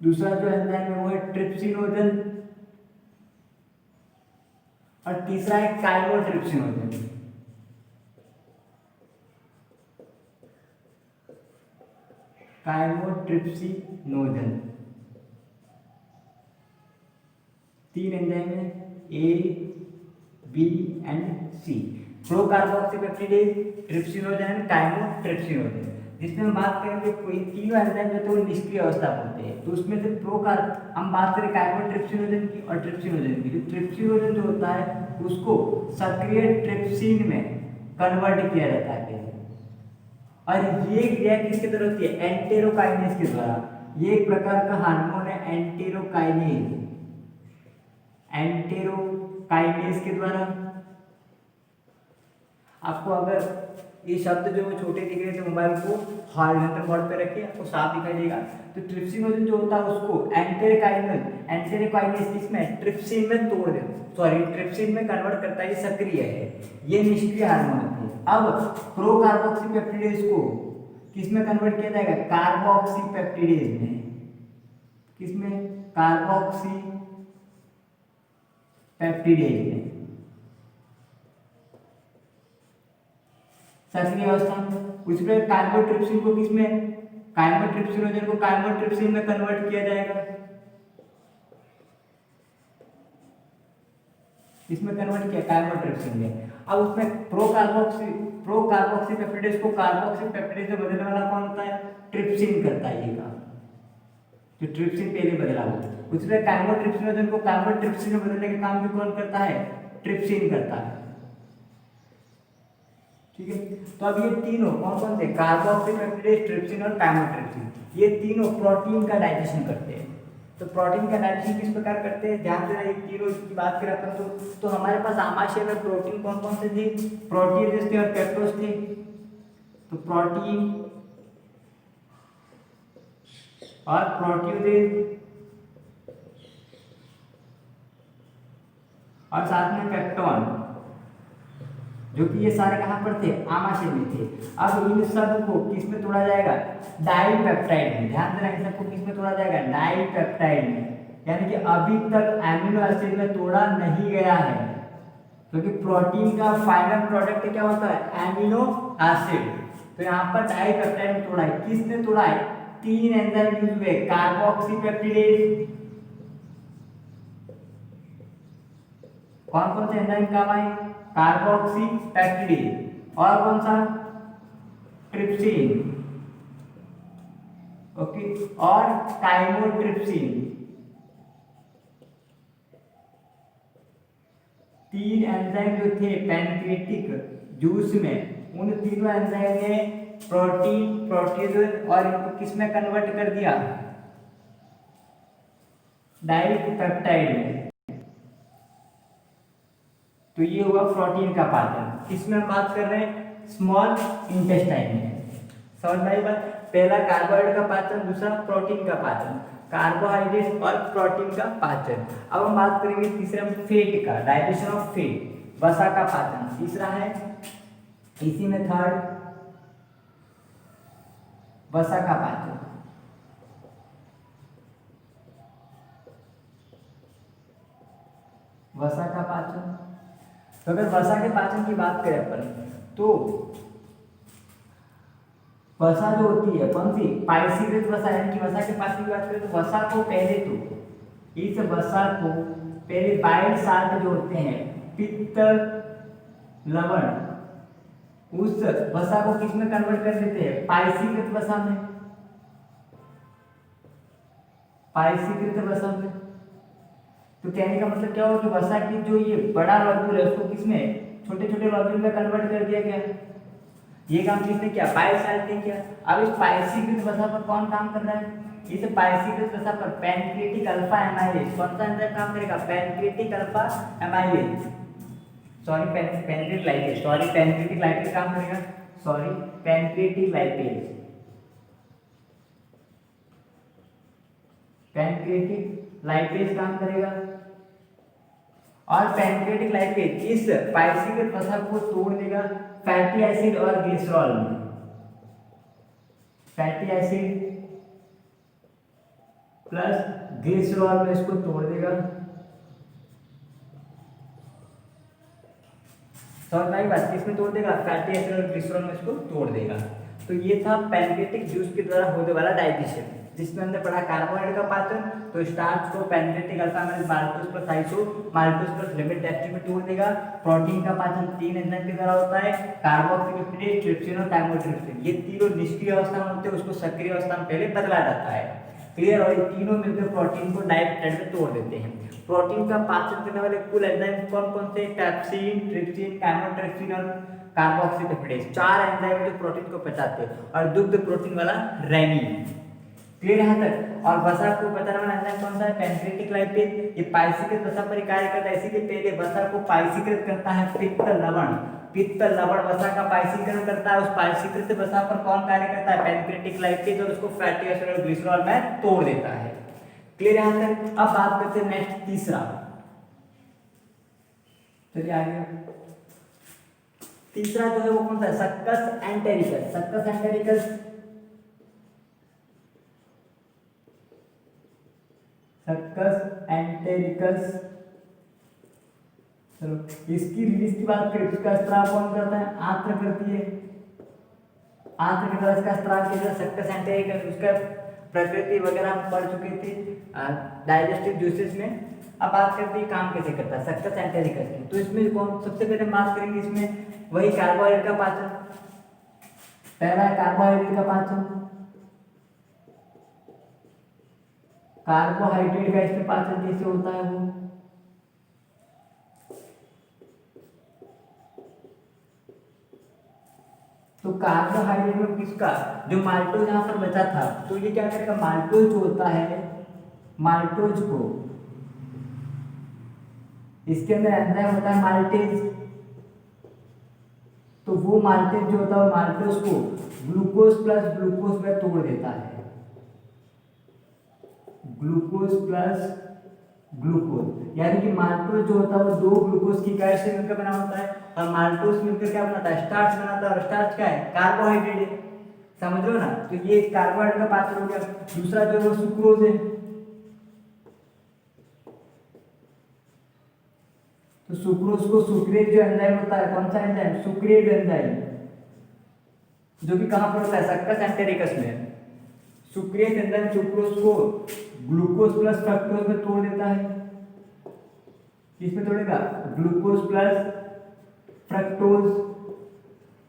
दूसरा जो एंजाइम है वो है ट्रिप्सिनोजन और तीसरा है काइमोट्रिप्सिनोजन। काइमोट्रिप्सिनोजन 3 एंजाइम है, A B and C, procarboxypeptidase, trypsinogen and chymotrypsinogen. जिसमें हम बात करेंगे कोई तीनों एंजाइम जो तो निष्क्रिय अवस्था में होते हैं, तो उसमें से हम बात करें काइमोट्रिप्सिनोजन की और ट्रिप्सिनोजन की। जो ट्रिप्सिनोजन जो होता है उसको सक्रिय ट्रिप्सिन में कन्वर्ट किया जाता है और ये क्रिया किसके द्वारा होती है, एंटेरोकाइनेज के द्वारा। ये एक प्रकार का हार्मोन है एंटेरोकाइनेज, एंटेरोकाइनेज के द्वारा। आपको अगर ये शब्द जो छोटे दिख रहे थे मोबाइल को हॉरिजॉन्टल मोड पे रखिए, आपको साफ दिखाई देगा। तो ट्रिप्सिनोजन जो होता है उसको एंटेरोकाइनेज इसमें ट्रिप्सिन में तोड़ दे, ट्रिप्सिन में कन्वर्ट करता है, ये सक्रिय है, ये निष्क्रिय हार्मोन होती है। अब प्रोकार्बोक्सी पेप्टिडेज को किसमें कन्वर्ट किया जाएगा, कार्बोक्सी पेप्टिडेज में, किसमें, कार्बोक्सी पेप्टिडेज में, सक्रिय अवस्था में। उसमें काइमोट्रिप्सिन को किसमें, काइमोट्रिप्सिनोजन को काइमोट्रिप्सिन में कन्वर्ट किया जाएगा, इसमें कन्वर्ट किया काइमोट्रिप्सिन में। अब उसमें प्रोकार्बोक्सी पेप्टिडेज को कार्बोक्सी पेप्टिडेज में बदलने वाला कौन होता है, ट्रिप्सिन करता है ये काम, तो ट्रिप्सिन पहले बदला हुआ। उसमें काइमोट्रिप्सिनोजन को काइमोट्रिप्सिन में बदलने का काम भी कौन करता है, ट्रिप्सिन करता है। ठीक है, तो अब ये तीनों कौन कौन से, कार्बोक्सी पेप्टिडेज, ट्रिप्सिन और काइमोट्रिप्सिन, ये तीनों प्रोटीन का डाइजेशन करते हैं। तो प्रोटीन का डाइजेशन किस प्रकार करते हैं, ध्यान देना, ये तीनों की बात करें अपन तो हमारे पास आमाशय में प्रोटीन कौन कौन से थे, प्रोटीएजेस थे और पेप्टोज थे। तो प्रोटीन और प्रोटीएजेस और साथ में पेप्टोन, जो कि ये सारे कहाँ पर थे, आमाशय में थे। अब इन सब को किस में तोड़ा जाएगा, डाइपेप्टाइड में। ध्यान देना, इन सबको किस में तोड़ा जाएगा, डाइपेप्टाइड में, यानी कि अभी तक एमिनो एसिड में तोड़ा नहीं गया है, क्योंकि प्रोटीन का फाइनल प्रोडक्ट क्या होता है, एमिनो एसिड। तो यहाँ पर डाइपेप्टाइड में तोड़ा है, किसने तोड़ा है, 3 एंजाइम यूज हुए, कार्बोक्सी पेप्टिडेज, कौन कौन से एंजाइम काम आए, कार्बोक्सी पेप्टिडेज और कौन सा, ट्रिप्सिन, ओके, और काइमोट्रिप्सिन। तीन एंजाइम जो थे पैनक्रिएटिक जूस में, उन तीनों एंजाइम ने प्रोटीन, प्रोटीजोन और इनको किस में कन्वर्ट कर दिया, डाइपेप्टाइड में। तो ये हुआ प्रोटीन का पाचन। किसमें हम बात कर रहे हैं, स्मॉल इंटेस्टाइन में। समझ में आई बात। पहला कार्बोहाइड्रेट का पाचन, दूसरा प्रोटीन का पाचन, कार्बोहाइड्रेट और प्रोटीन का पाचन। अब हम बात करेंगे तीसरे में फैट का, डाइजेशन ऑफ फैट, वसा का पाचन। तीसरा है इसी में थर्ड, वसा का पाचन। वसा का पाचन, तो अगर वसा के पाचन की बात करें अपन, तो वसा जो होती है कौन सी, पाइसीकृत वसा, यानी कि वसा के पाचन की बात करें तो वसा को पहले, तो इस वसा को पहले बाइल साल्ट जो होते हैं, पित्त लवण, उस वसा को किस में कन्वर्ट कर देते हैं, पाइसीकृत वसा में, पाइसीकृत वसा में। तो कहने का मतलब क्या हुआ कि वसा की जो ये बड़ा लॉब्यूल है उसको किसमें, छोटे छोटे लॉब्यूल में कन्वर्ट कर दिया गया। ये काम किसने किया, बाइल साल्ट ने किया। अब इस पाइसीकृत वसा पर कौन काम कर रहा है, इस पाइसीकृत वसा पर पैनक्रिएटिक अल्फा एमाइलेज, कौन सा एंजाइम काम करेगा, pancreatic alpha amylase, sorry pancreatic lipase, sorry pancreatic lipase काम करेगा, sorry pancreatic lipase, pancreatic lipase काम करेगा। और पैनक्रिएटिक लाइपेज इस पाइसीकृत वसा को तोड़ देगा फैटी एसिड और ग्लिसरॉल में, फैटी एसिड प्लस ग्लिसरॉल में इसको तोड़ देगा। समझ में आई बात, किसमें तोड़ देगा, फैटी एसिड और ग्लिसरॉल में इसको तोड़ देगा। तो ये था पैनक्रिएटिक जूस के द्वारा होने वाला डाइजेशन, जिसमें हमने पढ़ा कार्बोहाइड्रेट का पाचन, तो स्टार्च को pancreatic alpha amylase maltose plus iso maltose plus limit destine में तोड़ देगा। प्रोटीन का पाचन तीन एंजाइम के द्वारा होता है, कार्बोक्सीपेप्टाइड, ट्रिप्सिन और काइमोट्रिप्सिन। ये तीनों निष्क्रिय अवस्था में होते हैं, उसको सक्रिय अवस्था में पहले बदला जाता है, क्लियर। और ये तीनों मिलकर प्रोटीन को डाइपेप्टाइड में तोड़ देते हैं। प्रोटीन का पाचन करने वाले कुल एंजाइम कौन कौन से, पैप्सिन, ट्रिप्सिन, काइमोट्रिप्सिन और कार्बोक्सीपेप्टाइड, चार एंजाइम जो प्रोटीन को पचाते हैं। और दुग्ध प्रोटीन वाला रेनिन, क्लियर यहाँ तक। और वसा को पचाने वाला एंजाइम कौन सा है, पैनक्रिएटिक लाइपेज। ये पाइसीकृत वसा पर कार्य करता है, इसीलिए पहले वसा को पाइसीकृत करता है पित्त लवण, पित्त लवण वसा का पाइसीकरण करता है। उस पाइसीकृत वसा पर कौन कार्य करता है, पैनक्रिएटिक लाइपेज, और उसको फैटी एसिड और ग्लिसरॉल में तोड़ देता है, क्लियर यहाँ तक। अब बात करते हैं नेक्स्ट तीसरा, चलिए आगे। तीसरा जो है वो कौन सा है, succus entericus, succus entericus, succus entericus. चलो इसकी रिलीज की बात करें, इसका स्त्राव कौन करता है, आंत्र करती है, आंत्र के द्वारा इसका स्त्राव किया जाता है। सक्कस एंटेरिकस, उसका प्रकृति वगैरह हम पढ़ चुके थे डाइजेस्टिव जूसेस में। अब बात करते हैं काम कैसे करता है सक्कस एंटेरिकस की। तो इसमें कौन सबसे पहले बात करेंगे, इसमें वही कार्बोहाइड्रेट का पाचन, पहला कार्बोहाइड्रेट का पाचन, कार्बोहाइड्रेट का इसमें पाचन कैसे होता है वो, तो कार्बोहाइड्रेट में किसका, जो माल्टोज यहाँ पर बचा था, तो ये क्या करेगा, माल्टोज जो होता है, माल्टोज को, इसके अंदर एंजाइम होता है माल्टेज, तो वो माल्टेज जो होता है माल्टोज को ग्लूकोज प्लस ग्लूकोज में तोड़ देता है, ग्लूकोज प्लस ग्लूकोज, यानी कि माल्टोज जो होता है वो दो ग्लूकोज की इकाई से मिलकर बना होता है, और माल्टोज मिलकर क्या बनाता है, स्टार्च बनाता है। और स्टार्च क्या है, कार्बोहाइड्रेट है, समझ लो ना। तो ये कार्बोहाइड्रेट का पाचन हो गया। दूसरा जो है वो सुक्रोज है, तो सुक्रोज को सुक्रेज जो एंजाइम होता है, कौन सा एंजाइम, सुक्रेज एंजाइम, जो कि कहां पर होता है, सक्कस एंटेरिकस में। सुक्रेज एंजाइम सुक्रोज को ग्लूकोज प्लस फ्रक्टोज में तोड़ देता है, किसमें तोड़ेगा, ग्लूकोज प्लस फ्रक्टोज,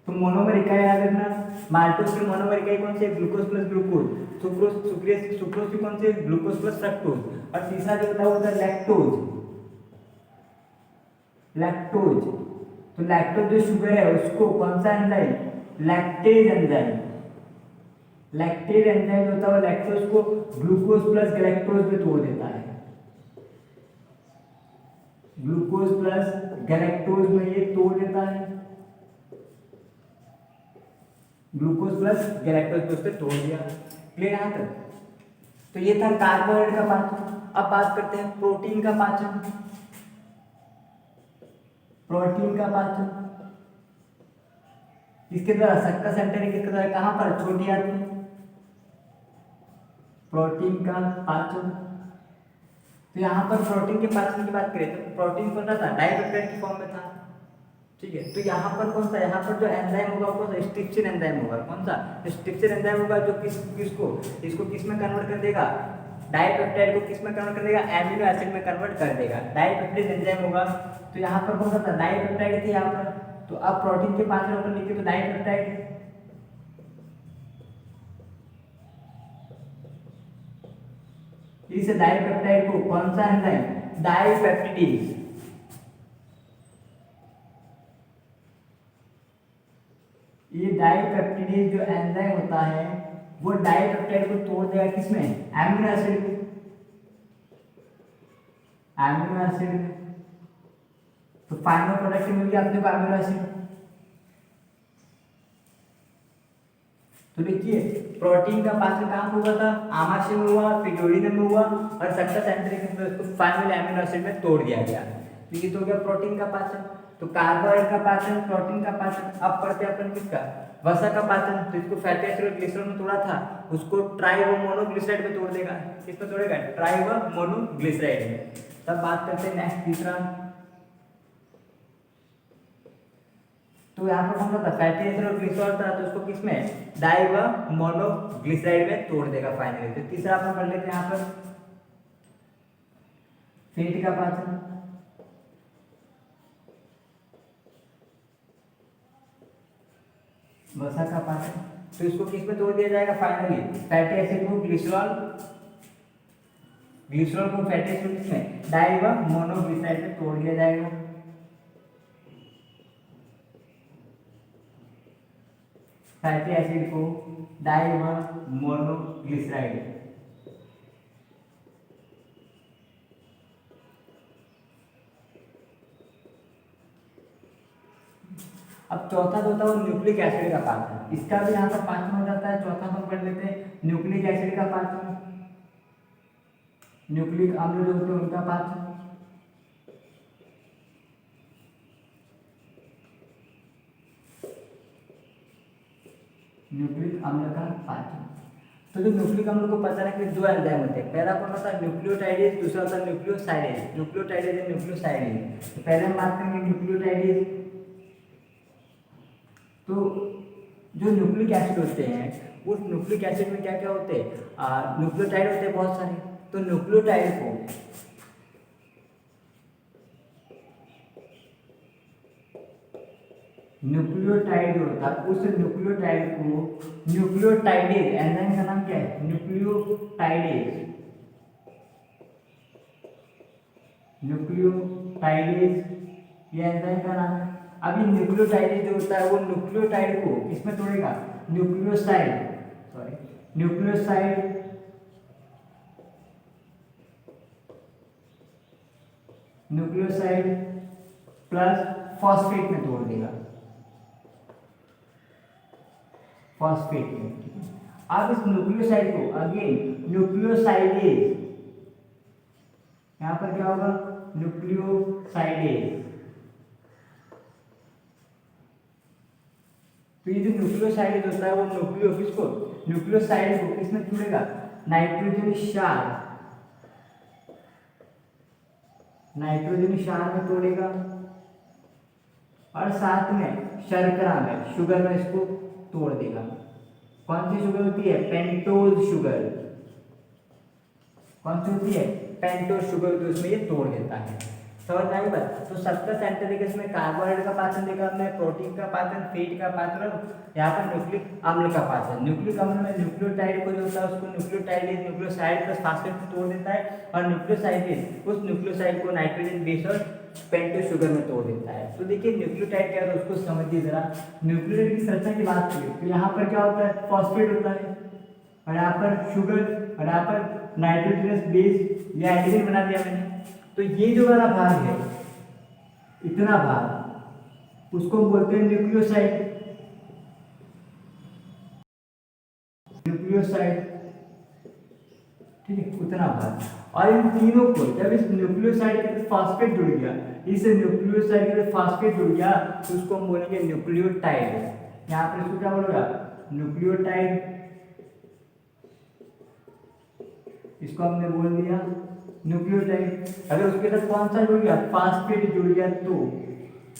तो मोनोमर इकाई याद रखना, माल्टोज की मोनोमर इकाई कौन सी है? Glucose plus glucose. सुक्रोज की कौन सी है? Glucose plus fructose. और तीसरा जो होता है वो होता है लैक्टोज। लैक्टोज, तो लैक्टोज जो शुगर है उसको कौन सा enzyme? Lactase enzyme. Lactase enzyme जो होता है वो लैक्टोज को ग्लूकोज प्लस गैलेक्टोज में तोड़ देता है। ग्लूकोज प्लस गैलेक्टोज में ये तोड़ देता है, ग्लूकोज प्लस गैलेक्टोज में उसने तोड़ दिया। क्लियर यहाँ तक? तो ये था कार्बोहाइड्रेट का पाचन। अब बात करते हैं प्रोटीन का पाचन। प्रोटीन का पाचन इसके द्वारा सक्का सेंटर किसके द्वारा, कहां पर? छोटी आंत। प्रोटीन का पाचन, तो यहाँ पर प्रोटीन के पाचन की बात करें तो प्रोटीन कौन सा था? डाइपेप्टाइड की फॉर्म में था। ठीक है, तो यहाँ पर कौन सा, यहाँ पर जो एंजाइम होगा वो कौन सा? स्ट्रिप्सिन एंजाइम होगा। कौन सा? स्ट्रिप्सिन एंजाइम होगा जो किसको इसको किस में कन्वर्ट कर देगा? डाइपेप्टाइड को किस में कन्वर्ट कर देगा? एमिनो एसिड में कन्वर्ट कर देगा। डाइपेप्टाइड एंजाइम होगा। तो यहाँ पर कौन सा था? डाइपेप्टाइड थी यहाँ पर। तो अब प्रोटीन के पाचन अपन लिखे तो डाइपेप्टाइड। इस डाइपेप्टाइड को कौन सा एंजाइम? डाइपेप्टिडेज। ये डाइपेप्टिडेज जो एंजाइम होता है वो डाइपेप्टाइड को तोड़ देगा किसमें? एमिनो एसिड में। एमिनो एसिड में, तो फाइनल प्रोडक्ट मिल गया अपने को एमिनो एसिड। तो देखिए प्रोटीन का पाचन कहाँ हुआ था? आमाशय में हुआ, फिर ड्यूodenum में हुआ और सक्का सेंट्रिक में उसको फाइनली एमिनो एसिड में तोड़ दिया गया। तो ये तो हो गया प्रोटीन का पाचन। तो कार्बोहाइड्रेट का पाचन, प्रोटीन का पाचन। अब पढ़ते हैं अपन किसका? वसा का पाचन। तो इसको फैटी एसिड और ग्लिसरॉल में तोड़ा था, उसको ट्राई व मोनोग्लिसराइड में तोड़ देगा। किसमें तोड़ेगा? ट्राई व मोनोग्लिसराइड में। तब बात करते हैं नेक्स्ट तीसरा। तो यहाँ पर कौन सा था? फैटी एसिड और ग्लिसरॉल था, तो उसको किसमें? डाई व मोनोग्लिसराइड में तोड़ देगा फाइनली। तो तीसरा अपन पढ़ लेते हैं यहाँ पर फैट का पाचन। वसा का पाचन, तो इसको किस में तोड़ दिया जाएगा फाइनली? फैटी एसिड को ग्लिसरॉल, ग्लिसरॉल को फैटी एसिड किसमें? डाई व मोनोग्लिसराइड में तोड़ दिया जाएगा। फैटी एसिड को डाई व मोनोग्लिसराइड। अब चौथा जो होता है वो न्यूक्लिक एसिड का पाचन। इसका भी यहाँ पर पाचन हो जाता है। चौथा हम पढ़ लेते हैं न्यूक्लिक एसिड का पाचन। न्यूक्लिक अम्ल जो होते हैं उनका पाचन। न्यूक्लिक अम्ल का पाचन, तो जो न्यूक्लिक अम्ल को पचाने के लिए दो एंजाइम होते हैं। पहला कौन होता है? न्यूक्लियोटाइडेज, दूसरा होता है न्यूक्लियोसाइडेज। Nucleotidase and nucleosidase. तो पहले हम बात करेंगे न्यूक्लियोटाइडेज। तो जो न्यूक्लिक एसिड होते हैं उस न्यूक्लिक एसिड में क्या क्या होते हैं? न्यूक्लियोटाइड होते हैं बहुत सारे। तो न्यूक्लियोटाइड को न्यूक्लियोटाइड होता है, उस न्यूक्लियोटाइड को न्यूक्लियोटाइडेज, एंजाइम का नाम क्या है? न्यूक्लियोटाइडेज। न्यूक्लियोटाइडेज ये एंजाइम का नाम है। अभी न्यूक्लियोटाइडेज जो होता है वो न्यूक्लियोटाइड को किसमें तोड़ेगा? Nucleoside, sorry nucleoside, nucleoside plus phosphate में तोड़ देगा। फॉस्फेट में। अब इस न्यूक्लियोसाइड को अगेन न्यूक्लियोसाइडेज, यहां पर क्या होगा? न्यूक्लियोसाइडेज। तो ये जो न्यूक्लियोसाइड होता है वो न्यूक्लियोसाइड को किसमें तोड़ेगा? नाइट्रोजन क्षार, नाइट्रोजन क्षार में तोड़ेगा और साथ में शर्करा में, शुगर में इसको तोड़ देगा। कौन सी शुगर होती है? Pentose sugar. कौन सी होती है? पेंटोज शुगर, तो इसमें ये तोड़ देता है। समझ में आई बात। तो सबका सेंटेरिकस में कार्बोहाइड्रेट का पाचन देखा हमने, प्रोटीन का पाचन, फैट का पाचन और यहाँ पर न्यूक्लिक अम्ल का पाचन। न्यूक्लिक अम्ल में न्यूक्लियोटाइड को जो होता है उसको न्यूक्लियोटाइड न्यूक्लियोसाइड प्लस फास्फेट में तोड़ देता है, और न्यूक्लियोसाइड उस न्यूक्लियोसाइड को नाइट्रोजन बेस और पेंटोस शुगर में तोड़ देता है। तो देखिए न्यूक्लियोटाइड क्या है उसको समझिए जरा। न्यूक्लियोटाइड की संरचना की बात करें तो यहाँ पर क्या होता है, फॉस्फेट होता है, और यहाँ पर शुगर, और यहाँ पर नाइट्रोजनस बेस या एडिनिन बना दिया मैंने। तो ये जो वाला भाग है, इतना भाग, उसको हम बोलते हैं न्यूक्लियोसाइड। न्यूक्लियोसाइड, ठीक है, उतना भाग। और इन तीनों को जब इस न्यूक्लियोसाइड के साथ फास्फेट जुड़ गया, इस न्यूक्लियोसाइड के साथ फास्फेट जुड़ गया, तो उसको हम बोलेंगे न्यूक्लियोटाइड। यहाँ पर इसको क्या बोलेगा, न्यूक्लियोटाइड। इसको हमने बोल दिया न्यूक्लियोटाइड। अगर उसके साथ कौन सा जुड़ गया, फास्फेट जुड़ गया, तो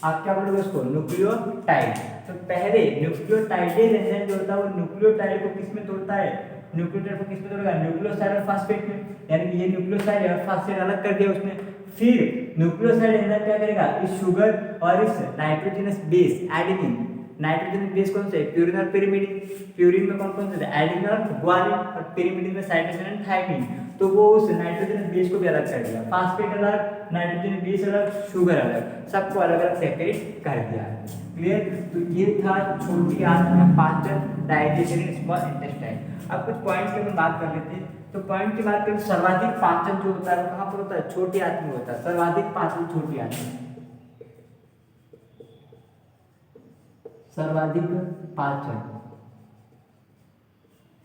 आप क्या बोलोगे उसको, न्यूक्लियोटाइड। तो पहले न्यूक्लियोटाइडेज एंजाइम जो होता है वो न्यूक्लियोटाइड को किस में तोड़ता है, न्यूक्लियोटाइड को किस में तोड़ेगा, न्यूक्लियोसाइड और फास्फेट में। यानी कि ये न्यूक्लियोसाइड और फास्फेट अलग कर दिया उसने। फिर न्यूक्लियोसाइड एंजाइम क्या करेगा, इस शुगर और इस nitrogenous base adenine, nitrogen base कौन से, प्यूरिन और पिरिमिडिन। प्यूरिन में कौन कौन से, एडेनिन और ग्वानिन, और पिरिमिडिन में साइटोसिन और थायमिन। तो वो उस नाइट्रोजन बेस को भी अलग कर दिया, फास्फेट अलग, नाइट्रोजन बेस अलग, शुगर अलग, सबको अलग अलग सेपरेट कर दिया। क्लियर। तो ये था छोटी आंत में पाचन, डाइजेशन इन स्मॉल इंटेस्टाइन। अब कुछ पॉइंट्स की हम बात कर लेते हैं। तो पॉइंट की बात करें, सर्वाधिक पाचन जो होता है वो कहाँ पर होता है, छोटी आंत में होता है। सर्वाधिक पाचन छोटी आंत में, सर्वाधिक पाचन,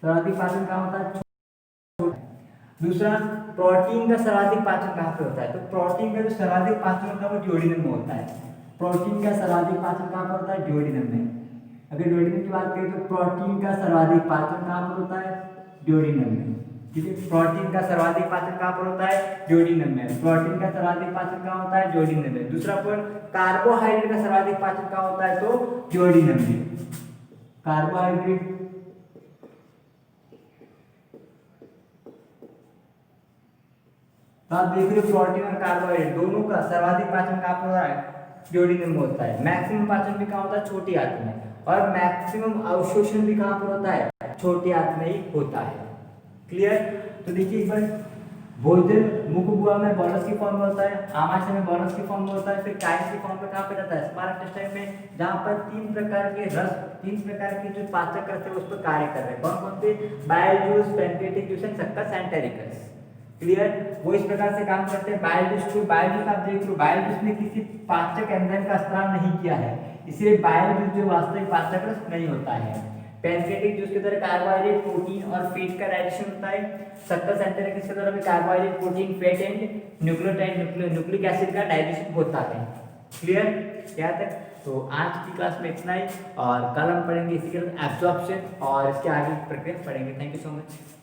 सर्वाधिक पाचन कहाँ होता है, दूसरा प्रोटीन का सर्वाधिक पाचन कहाँ पे होता है, तो प्रोटीन का जो सर्वाधिक पाचन होता है वो ड्यूोडेनम में होता है। प्रोटीन का सर्वाधिक पाचन कहाँ पर होता है, ड्यूोडेनम में। अगर ड्यूोडेनम की बात करें तो प्रोटीन का सर्वाधिक पाचन कहाँ पर होता है, ड्यूोडेनम में। ठीक है, प्रोटीन का सर्वाधिक पाचन कहाँ पर होता है, ड्यूोडेनम में। प्रोटीन का सर्वाधिक पाचन कहाँ होता है, ड्यूोडेनम में। दूसरा पॉइंट, कार्बोहाइड्रेट का सर्वाधिक पाचन कहाँ होता है, तो ड्यूोडेनम में। कार्बोहाइड्रेट, तो आप देख रहे हो प्रोटीन और कार्बोहाइड्रेट दोनों का सर्वाधिक पाचन कहाँ पर हो रहा है, ड्यूोडेनम में होता है। मैक्सिमम पाचन भी कहाँ होता है, छोटी आंत में। और मैक्सिमम अवशोषण भी कहाँ पर होता है, छोटी आंत में ही होता है। क्लियर। तो देखिए एक बार, भोजन मुख गुहा में बोलस की फॉर्म में होता है, आमाशय में बोलस की फॉर्म में होता है, फिर कायस की फॉर्म में कहाँ पे रहता है, स्मॉल इंटेस्टाइन में, जहाँ पर तीन प्रकार के रस, तीन प्रकार के जो पाचक रस है उस पर कार्य कर रहे हैं। कौन कौन से, bile juice, pancreatic juice and succus entericus. Clear. वो इस प्रकार से काम करते हैं। Bile juice to, bile juice आप देख लो, बाइल जूस ने किसी पाचक एंजाइम का स्त्राव नहीं किया है, इसलिए बाइल जूस जो वास्तविक पाचक रस नहीं होता है। पैनक्रियाटिक जूस के द्वारा कार्बोहाइड्रेट, प्रोटीन और फैट का डाइजेशन होता है। सक्कस सेंटेरिकस के द्वारा भी carbohydrate, protein, fat and nucleotide, nucleic acid का डाइजेशन होता है। क्लियर, याद है। तो आज की क्लास में इतना ही, और कल हम पढ़ेंगे इसी के एब्जॉर्प्शन और इसके आगे की प्रक्रिया पढ़ेंगे। Thank you so much.